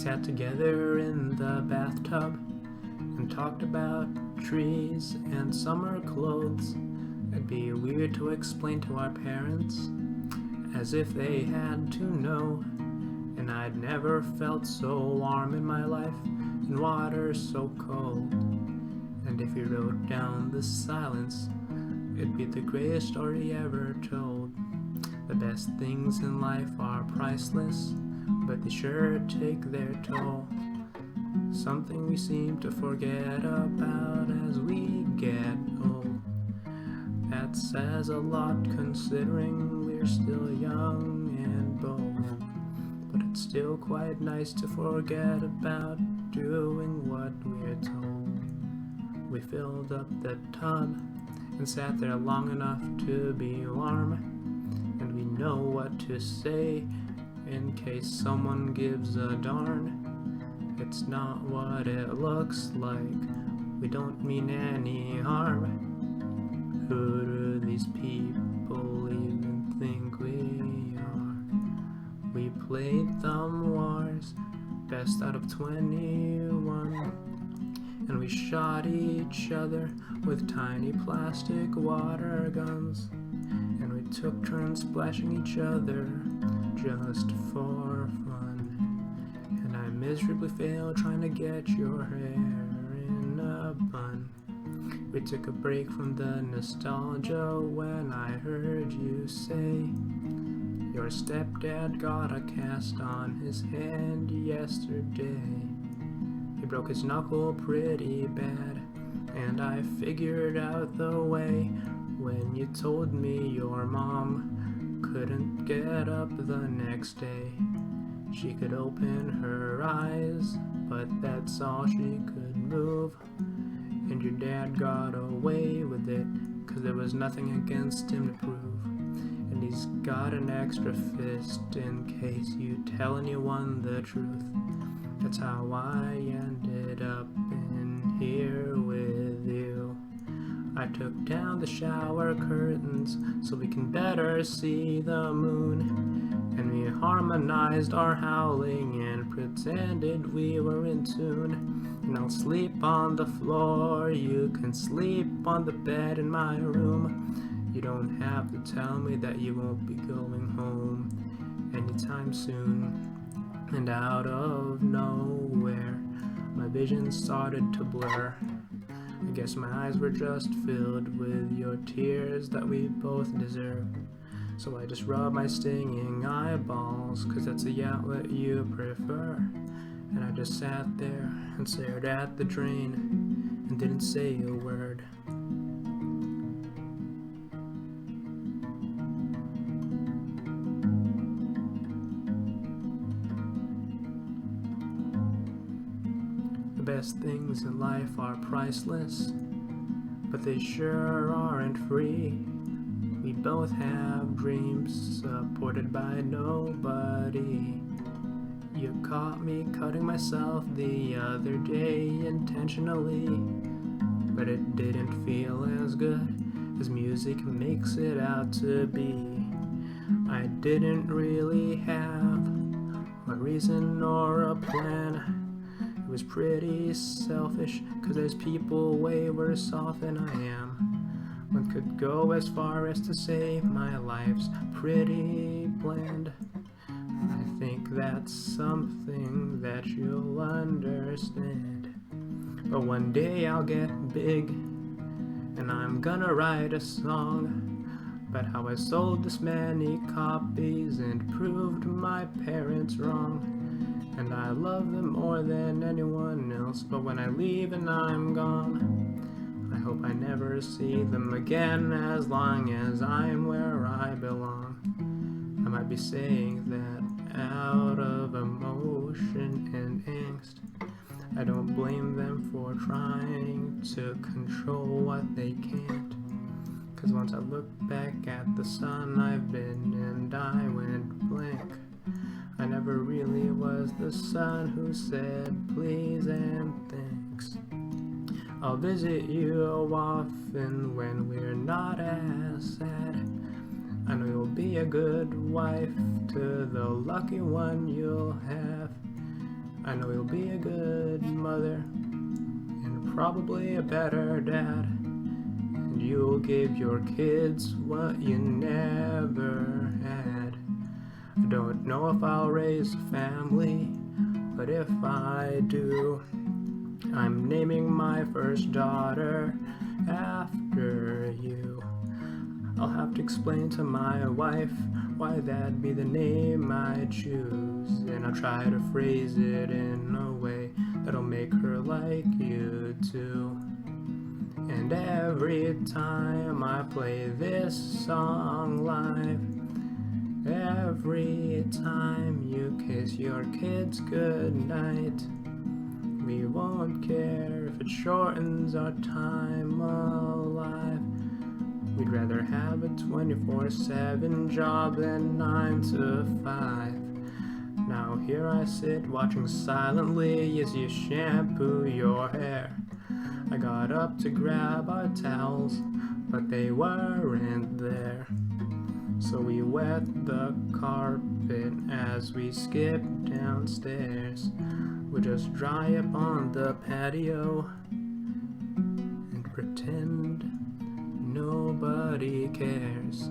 sat together in the bathtub and talked about trees and summer clothes. It'd be weird to explain to our parents, as if they had to know. And I'd never felt so warm in my life, in water so cold. And if you wrote down the silence, it'd be the greatest story ever told. The best things in life are priceless, but they sure take their toll. Something we seem to forget about as we get old. That says a lot considering we're still young and bold. But it's still quite nice to forget about doing what we're told. We filled up the tub and sat there long enough to be warm, and we know what to say in case someone gives a darn. It's not what it looks like, we don't mean any harm. Who do these people even think we are? We played Thumb Wars, best out of 21, and we shot each other with tiny plastic water guns, and we took turns splashing each other just for fun. And I miserably failed trying to get your hair in a bun. We took a break from the nostalgia when I heard you say your stepdad got a cast on his hand yesterday. He broke his knuckle pretty bad, and I figured out the way when you told me your mom couldn't get up the next day. She could open her eyes, but that's all she could move. And your dad got away with it, 'cause there was nothing against him to prove. And he's got an extra fist in case you tell anyone the truth. That's how I ended up in here with you. I took down the shower curtains so we can better see the moon, and we harmonized our howling and pretended we were in tune. And I'll sleep on the floor, you can sleep on the bed in my room. You don't have to tell me that you won't be going home anytime soon. And out of nowhere, my vision started to blur. I guess my eyes were just filled with your tears that we both deserve. So I just rubbed my stinging eyeballs, 'cause that's the outlet you prefer. And I just sat there and stared at the drain and didn't say a word. The best things in life are priceless, but they sure aren't free. We both have dreams supported by nobody. You caught me cutting myself the other day intentionally, but it didn't feel as good as music makes it out to be. I didn't really have a reason or a plan. It was pretty selfish, 'cause there's people way worse off than I am. One could go as far as to say my life's pretty bland. I think that's something that you'll understand. But one day I'll get big, and I'm gonna write a song about how I sold this many copies and proved my parents wrong. And I love them more than anyone else, but when I leave and I'm gone, I hope I never see them again as long as I'm where I belong. I might be saying that out of emotion and angst. I don't blame them for trying to control what they can't. 'Cause once I look back at the sun I've been and I went blank. I never really was the son who said please and thanks. I'll visit you often when we're not as sad. I know you'll be a good wife to the lucky one you'll have. I know you'll be a good mother and probably a better dad, and you'll give your kids what you never had. I don't know if I'll raise a family, but if I do, I'm naming my first daughter after you. I'll have to explain to my wife why that'd be the name I choose, and I'll try to phrase it in a way that'll make her like you too. And every time I play this song live, every time you kiss your kids goodnight, we won't care if it shortens our time alive. We'd rather have a 24/7 job than 9 to 5. Now here I sit watching silently as you shampoo your hair. I got up to grab our towels, but they weren't there. So we wet the carpet as we skipped downstairs. We'll just dry up on the patio and pretend nobody cares.